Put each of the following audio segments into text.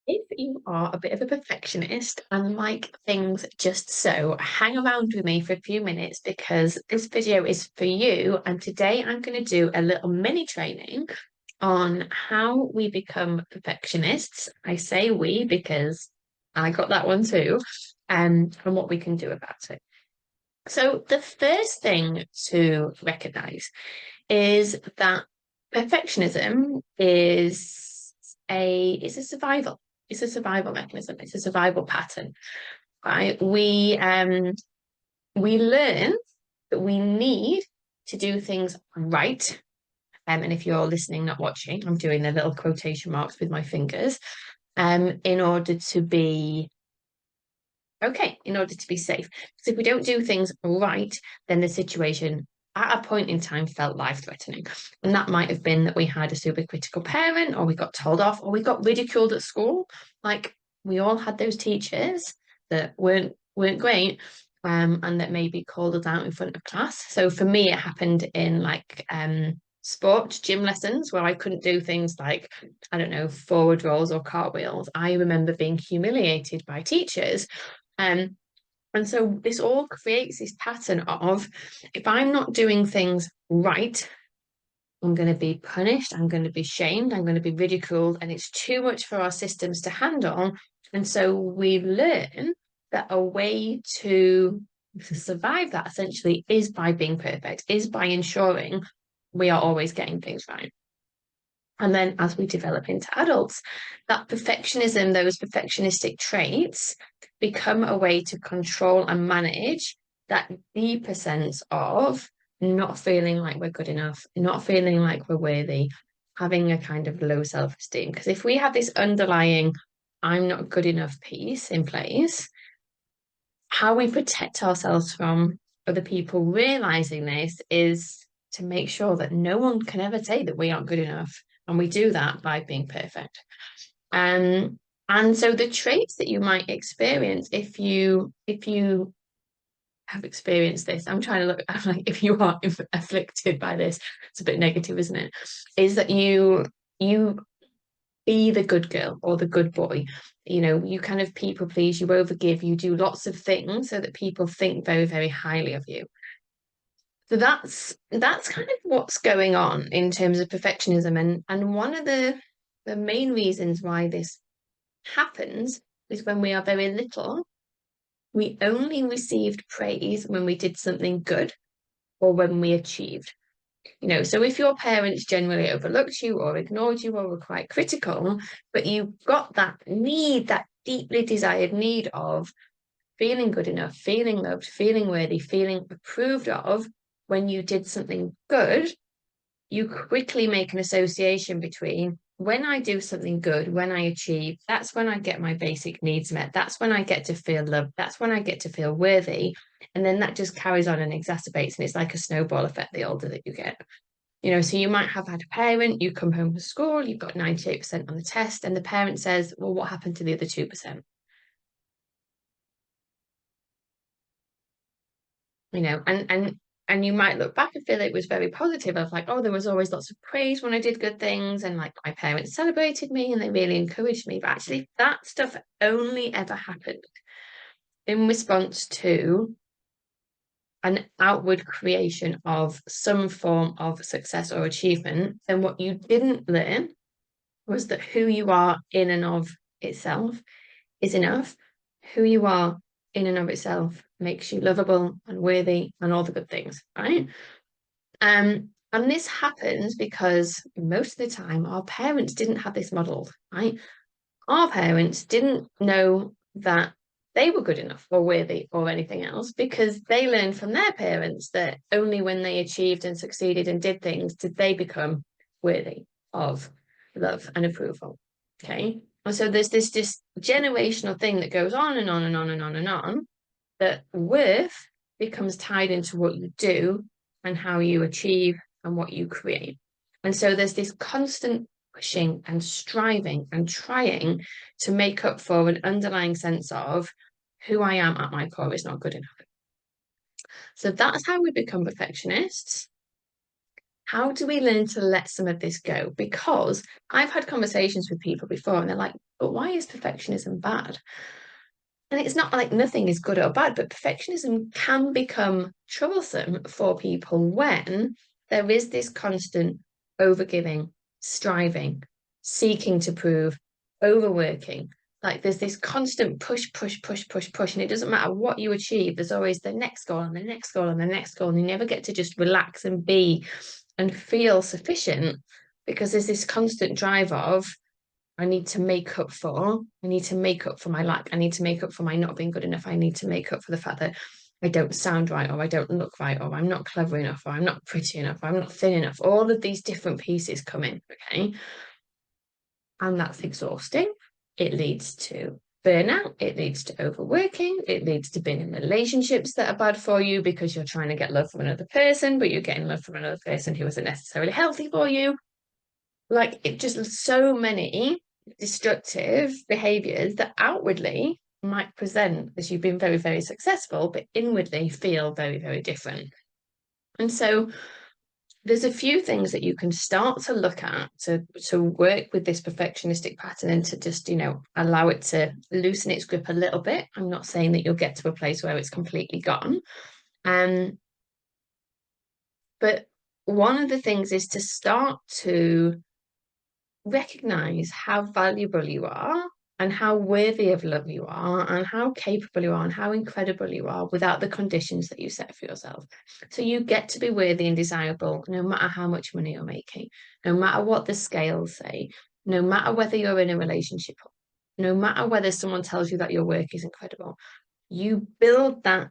If you are a bit of a perfectionist and like things just so, hang around with me for a few minutes because this video is for you. And today I'm going to do a little mini training on how we become perfectionists. I say we because I got that one too, and what we can do about it. So the first thing to recognize is that perfectionism is a survival. It's a survival mechanism. It's a survival pattern, right? We learn that we need to do things right. And if you're listening, not watching, I'm doing the little quotation marks with my fingers, in order to be okay, in order to be safe. Because if we don't do things right, then the situation at a point in time felt life-threatening. And that might have been that we had a super critical parent, or we got told off, or we got ridiculed at school. Like we all had those teachers that weren't great. And that maybe called us out in front of class. So for me, it happened in like sport gym lessons where I couldn't do things like, I don't know, forward rolls or cartwheels. I remember being humiliated by teachers. Um, and so this all creates this pattern of if I'm not doing things right, I'm going to be punished, I'm going to be shamed, I'm going to be ridiculed, and it's too much for our systems to handle. And so we learn that a way to survive that essentially is by being perfect, is by ensuring we are always getting things right. And then as we develop into adults, that perfectionism, those perfectionistic traits become a way to control and manage that deeper sense of not feeling like we're good enough, not feeling like we're worthy, having a kind of low self-esteem. Because if we have this underlying, I'm not good enough piece in place, how we protect ourselves from other people realizing this is to make sure that no one can ever say that we aren't good enough. And we do that by being perfect. And so the traits that you might experience if you have experienced this, I'm trying to look I'm like if you are afflicted by this, it's a bit negative, isn't it? Is that you be the good girl or the good boy. You know, you kind of people please, you overgive, you do lots of things so that people think very, very highly of you. So that's kind of what's going on in terms of perfectionism. And one of the main reasons why this happens is when we are very little, we only received praise when we did something good or when we achieved. You know, so if your parents generally overlooked you or ignored you or were quite critical, but you got that need, that deeply desired need of feeling good enough, feeling loved, feeling worthy, feeling approved of when you did something good, you quickly make an association between when I do something good, when I achieve, that's when I get my basic needs met. That's when I get to feel loved. That's when I get to feel worthy. And then that just carries on and exacerbates. And it's like a snowball effect the older that you get. You know, so you might have had a parent, you come home from school, you've got 98% on the test, and the parent says, well, what happened to the other 2%? You know, and you might look back and feel it was very positive of like, oh, there was always lots of praise when I did good things, and like my parents celebrated me and they really encouraged me. But actually, that stuff only ever happened in response to an outward creation of some form of success or achievement. And what you didn't learn was that who you are in and of itself is enough. Who you are in and of itself makes you lovable and worthy and all the good things, right? And this happens because most of the time our parents didn't have this modeled, right? Our parents didn't know that they were good enough or worthy or anything else because they learned from their parents that only when they achieved and succeeded and did things did they become worthy of love and approval. Okay. And so there's this generational thing that goes on and on and on and on and on, that worth becomes tied into what you do and how you achieve and what you create. And so there's this constant pushing and striving and trying to make up for an underlying sense of who I am at my core is not good enough. So that's how we become perfectionists. How do we learn to let some of this go? Because I've had conversations with people before and they're like, but why is perfectionism bad? And it's not like nothing is good or bad, but perfectionism can become troublesome for people when there is this constant overgiving, striving, seeking to prove, overworking. Like there's this constant push, push, push, push, push. And it doesn't matter what you achieve, there's always the next goal and the next goal and the next goal. And you never get to just relax and be and feel sufficient because there's this constant drive of, I need to make up for. I need to make up for my lack. I need to make up for my not being good enough. I need to make up for the fact that I don't sound right, or I don't look right, or I'm not clever enough, or I'm not pretty enough, or I'm not thin enough. All of these different pieces come in, okay? And that's exhausting. It leads to burnout. It leads to overworking. It leads to being in relationships that are bad for you because you're trying to get love from another person, but you're getting love from another person who isn't necessarily healthy for you. Like it just so many destructive behaviors that outwardly might present as you've been very, very successful, but inwardly feel very, very different. And so there's a few things that you can start to look at to work with this perfectionistic pattern and to just, allow it to loosen its grip a little bit. I'm not saying that you'll get to a place where it's completely gone. But one of the things is to start to recognize how valuable you are and how worthy of love you are and how capable you are and how incredible you are without the conditions that you set for yourself. So you get to be worthy and desirable no matter how much money you're making, no matter what the scales say, no matter whether you're in a relationship, no matter whether someone tells you that your work is incredible. You build that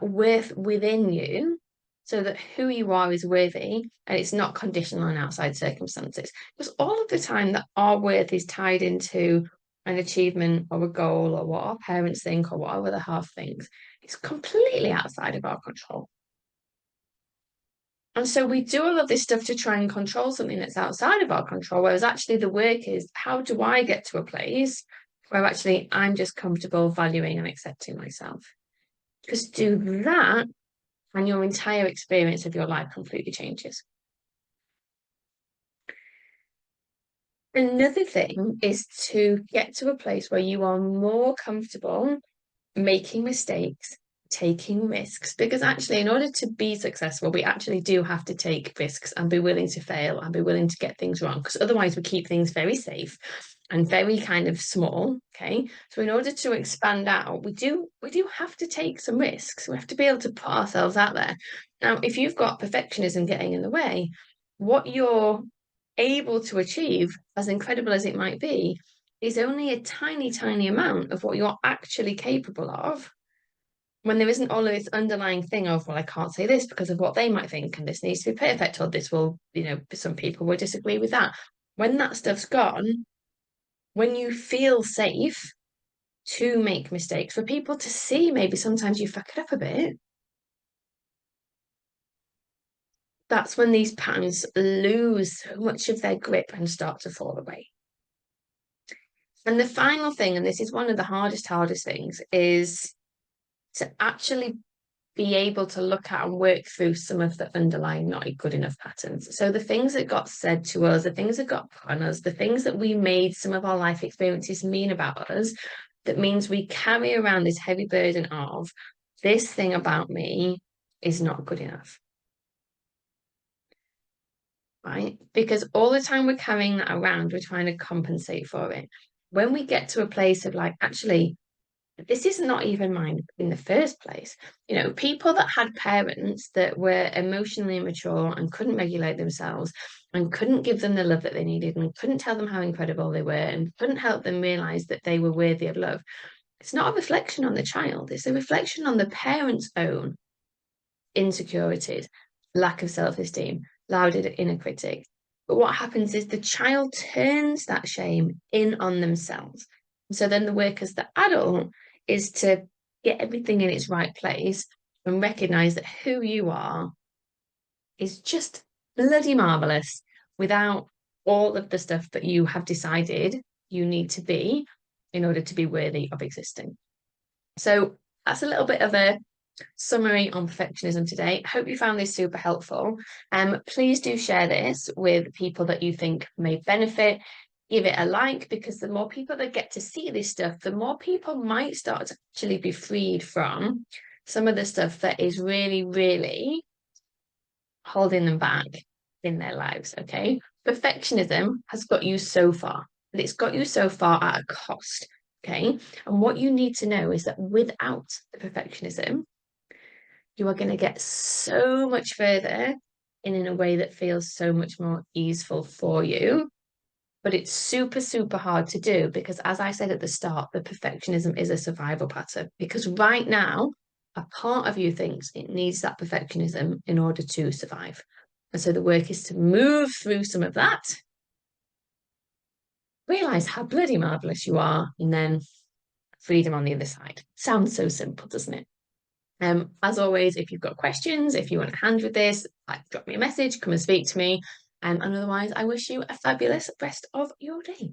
worth within you so that who you are is worthy and it's not conditional on outside circumstances. Because all of the time that our worth is tied into an achievement or a goal or what our parents think or what our other half thinks, it's completely outside of our control. And so we do all of this stuff to try and control something that's outside of our control, whereas actually the work is, how do I get to a place where actually I'm just comfortable valuing and accepting myself? Because do that and your entire experience of your life completely changes. Another thing is to get to a place where you are more comfortable making mistakes, taking risks, because actually, in order to be successful, we actually do have to take risks and be willing to fail and be willing to get things wrong, because otherwise we keep things very safe and very kind of small. Okay, so in order to expand out, we do have to take some risks. We have to be able to put ourselves out there. Now, if you've got perfectionism getting in the way, what you're able to achieve, as incredible as it might be, is only a tiny, tiny amount of what you're actually capable of, when there isn't all of this underlying thing of, well, I can't say this because of what they might think, and this needs to be perfect, or this will, some people will disagree with that. When that stuff's gone, when you feel safe to make mistakes, for people to see maybe sometimes you fuck it up a bit, that's when these patterns lose so much of their grip and start to fall away. And the final thing, and this is one of the hardest things, is to actually be able to look at and work through some of the underlying not good enough patterns. So the things that got said to us, the things that got put on us, the things that we made some of our life experiences mean about us, that means we carry around this heavy burden of, this thing about me is not good enough. Right? Because all the time we're carrying that around, we're trying to compensate for it. When we get to a place of like, actually, this is not even mine in the first place. People that had parents that were emotionally immature and couldn't regulate themselves and couldn't give them the love that they needed and couldn't tell them how incredible they were and couldn't help them realize that they were worthy of love. It's not a reflection on the child. It's a reflection on the parent's own insecurities, lack of self-esteem, loud inner critic. But what happens is the child turns that shame in on themselves. So then the work as the adult is to get everything in its right place and recognize that who you are is just bloody marvelous without all of the stuff that you have decided you need to be in order to be worthy of existing. So that's a little bit of a summary on perfectionism today. Hope you found this super helpful. Please do share this with people that you think may benefit. Give it a like, because the more people that get to see this stuff, the more people might start to actually be freed from some of the stuff that is really, really holding them back in their lives. Okay. Perfectionism has got you so far, but it's got you so far at a cost. Okay. And what you need to know is that without the perfectionism, you are going to get so much further in a way that feels so much more easeful for you. But it's super, super hard to do because, as I said at the start, the perfectionism is a survival pattern. Because right now, a part of you thinks it needs that perfectionism in order to survive. And so the work is to move through some of that, realize how bloody marvelous you are, and then freedom on the other side. Sounds so simple, doesn't it? As always, if you've got questions, if you want a hand with this, drop me a message, come and speak to me. And otherwise, I wish you a fabulous rest of your day.